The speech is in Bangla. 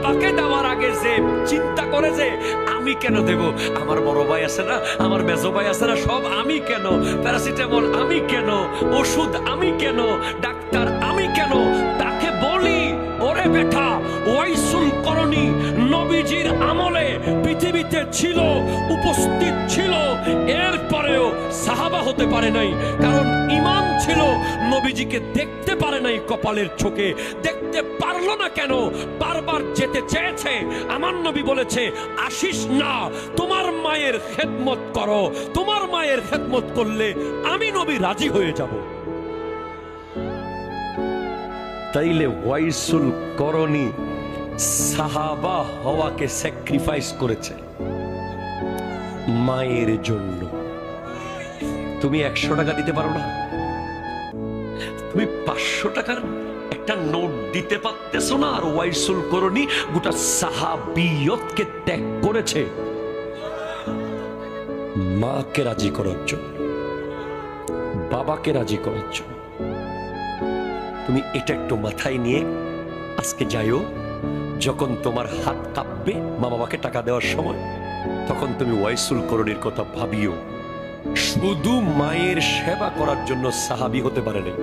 বাবাকে দেওয়ার আগে যে চিন্তা করে যে আমি কেন দেব, আমার বড় ভাই আছে না, আমার মেজো ভাই আছে না, সব আমি কেন, প্যারাসিটামল আমি কেন, ওষুধ আমি কেন, ডাক্তার আমি কেন, তাকে বলি ওরে বেটা, ওয়াইসুল করণী নবীজির আমলে পৃথিবীতে ছিল, উপস্থিত ছিল, এরপরেও সাহাবা হতে পারে নাই, কারণ ঈমান ছিল, নবীজিকে দেখতে পারে নাই, কপালের চোখে দেখতে পারলো না। কেন? বারবার যেতে চেয়েছে। আমার নবী বলেছে আসিস না, তোমার মায়ের খেদমত করো, তোমার মায়ের খেদমত করলে আমি নবী রাজি হয়ে যাব। তাইলে ওয়াইসুল করণী সাহাবা হওয়াকে স্যাক্রিফাইস করেছে মায়ের জন্য। তুমি 100 টাকা দিতে পারো না, তুমি 500 টাকার একটা নোট দিতে পারতেছো না, আর ওয়াইসুল করণী গোটা সাহাবিয়তকে ত্যাগ করেছে মাকে রাজি করার জন্য, বাবাকে রাজি করার জন্য। তুমি এটা একটু মাথায় নিয়ে আজকে যাইও, যখন তোমার হাত কাঁপবে মা বাবাকে টাকা দেওয়ার সময়, তখন তুমি ওয়াইসুল করণীর কথা ভাবিও। শুধু মায়ের সেবা করার জন্য সাহাবী হতে পারে না।